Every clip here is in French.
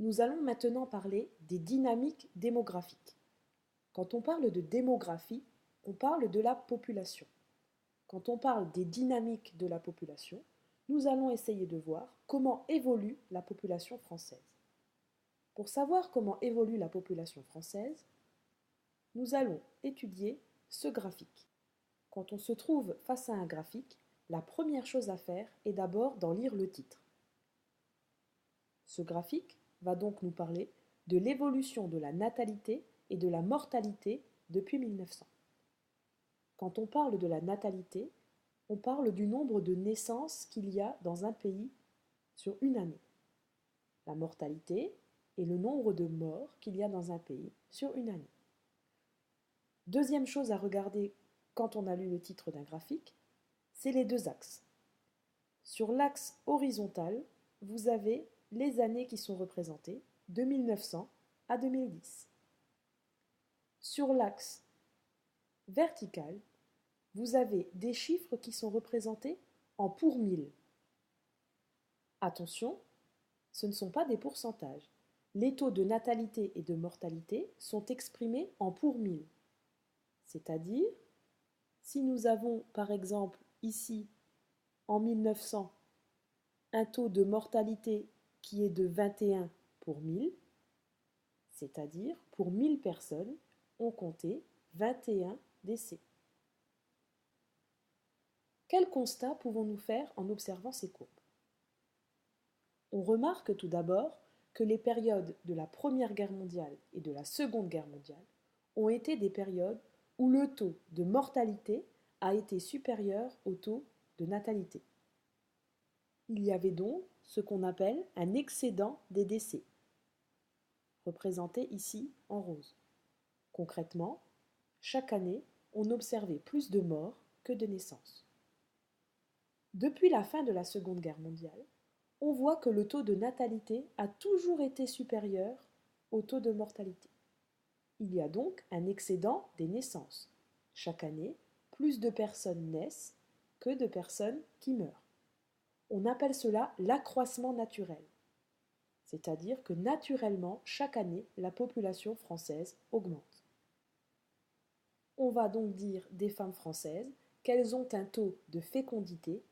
Nous allons maintenant parler des dynamiques démographiques. Quand on parle de démographie, on parle de la population. Quand on parle des dynamiques de la population, nous allons essayer de voir comment évolue la population française. Pour savoir comment évolue la population française, nous allons étudier ce graphique. Quand on se trouve face à un graphique, la première chose à faire est d'abord d'en lire le titre. Ce graphique va donc nous parler de l'évolution de la natalité et de la mortalité depuis 1900. Quand on parle de la natalité, on parle du nombre de naissances qu'il y a dans un pays sur une année. La mortalité est le nombre de morts qu'il y a dans un pays sur une année. Deuxième chose à regarder quand on a lu le titre d'un graphique, c'est les deux axes. Sur l'axe horizontal, vous avez les années qui sont représentées de 1900 à 2010. Sur l'axe vertical, vous avez des chiffres qui sont représentés en pour mille. Attention, ce ne sont pas des pourcentages. Les taux de natalité et de mortalité sont exprimés en pour mille. C'est-à-dire, si nous avons par exemple ici, en 1900, un taux de mortalité qui est de 21 pour 1000, c'est-à-dire pour 1000 personnes, on comptait 21 décès. Quel constat pouvons-nous faire en observant ces courbes? On remarque tout d'abord que les périodes de la Première Guerre mondiale et de la Seconde Guerre mondiale ont été des périodes où le taux de mortalité a été supérieur au taux de natalité. Il y avait donc ce qu'on appelle un excédent des décès, représenté ici en rose. Concrètement, chaque année, on observait plus de morts que de naissances. Depuis la fin de la Seconde Guerre mondiale, on voit que le taux de natalité a toujours été supérieur au taux de mortalité. Il y a donc un excédent des naissances. Chaque année, plus de personnes naissent que de personnes qui meurent. On appelle cela l'accroissement naturel, c'est-à-dire que naturellement, chaque année, la population française augmente. On va donc dire des femmes françaises qu'elles ont un taux de fécondité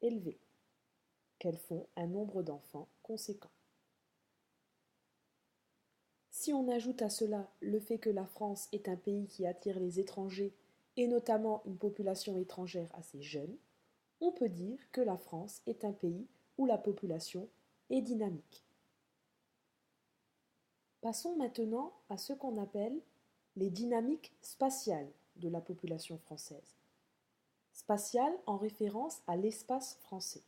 élevé, qu'elles font un nombre d'enfants conséquent. Si on ajoute à cela le fait que la France est un pays qui attire les étrangers et notamment une population étrangère assez jeune, on peut dire que la France est un pays où la population est dynamique. Passons maintenant à ce qu'on appelle les dynamiques spatiales de la population française. Spatiale en référence à l'espace français.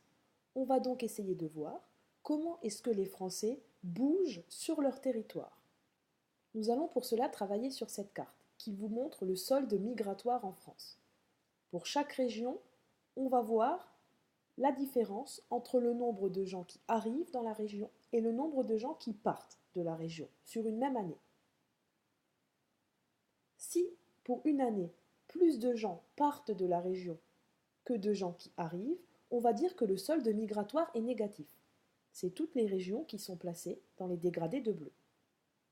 On va donc essayer de voir comment est-ce que les Français bougent sur leur territoire. Nous allons pour cela travailler sur cette carte qui vous montre le solde migratoire en France. Pour chaque région, on va voir la différence entre le nombre de gens qui arrivent dans la région et le nombre de gens qui partent de la région sur une même année. Si, pour une année, plus de gens partent de la région que de gens qui arrivent, on va dire que le solde migratoire est négatif. C'est toutes les régions qui sont placées dans les dégradés de bleu.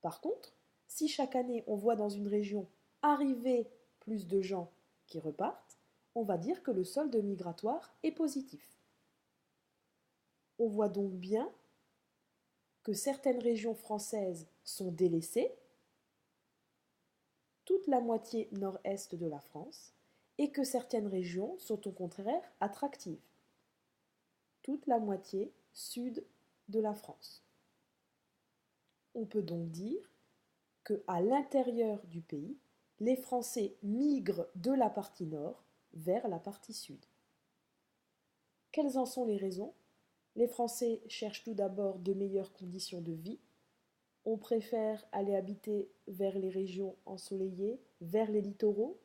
Par contre, si chaque année on voit dans une région arriver plus de gens qui repartent, on va dire que le solde migratoire est positif. On voit donc bien que certaines régions françaises sont délaissées, toute la moitié nord-est de la France, et que certaines régions sont au contraire attractives, toute la moitié sud de la France. On peut donc dire qu'à l'intérieur du pays, les Français migrent de la partie nord vers la partie sud. Quelles en sont les raisons? Les Français cherchent tout d'abord de meilleures conditions de vie. On préfère aller habiter vers les régions ensoleillées, vers les littoraux.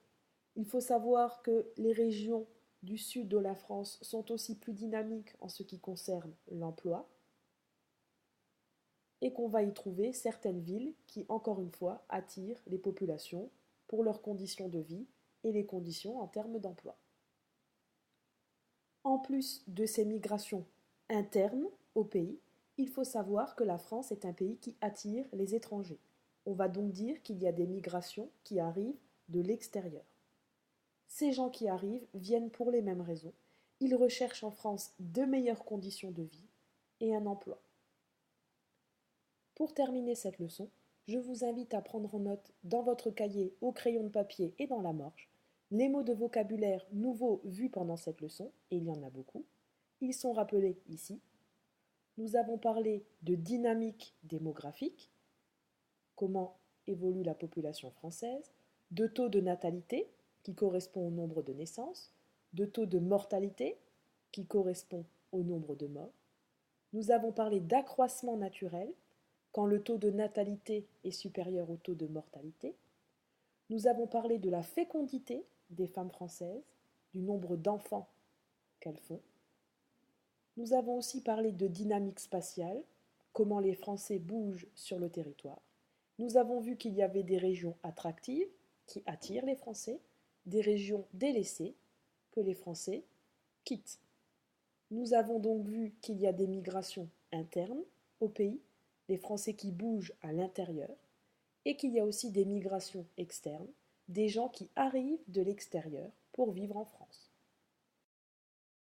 Il faut savoir que les régions du sud de la France sont aussi plus dynamiques en ce qui concerne l'emploi et qu'on va y trouver certaines villes qui, encore une fois, attirent les populations pour leurs conditions de vie et les conditions en termes d'emploi. En plus de ces migrations internes au pays, Il faut savoir que la France est un pays qui attire les étrangers. On va donc dire qu'il y a des migrations qui arrivent de l'extérieur. Ces gens qui arrivent viennent pour les mêmes raisons. Ils recherchent en France de meilleures conditions de vie et un emploi. Pour terminer cette leçon, je vous invite à prendre en note dans votre cahier, au crayon de papier et dans la marge les mots de vocabulaire nouveaux vus pendant cette leçon, et il y en a beaucoup. Ils sont rappelés ici. Nous avons parlé de dynamique démographique, comment évolue la population française, de taux de natalité, qui correspond au nombre de naissances, de taux de mortalité, qui correspond au nombre de morts. Nous avons parlé d'accroissement naturel, quand le taux de natalité est supérieur au taux de mortalité. Nous avons parlé de la fécondité des femmes françaises, du nombre d'enfants qu'elles font. Nous avons aussi parlé de dynamique spatiale, comment les Français bougent sur le territoire. Nous avons vu qu'il y avait des régions attractives qui attirent les Français, des régions délaissées que les Français quittent. Nous avons donc vu qu'il y a des migrations internes au pays, des Français qui bougent à l'intérieur, et qu'il y a aussi des migrations externes, des gens qui arrivent de l'extérieur pour vivre en France.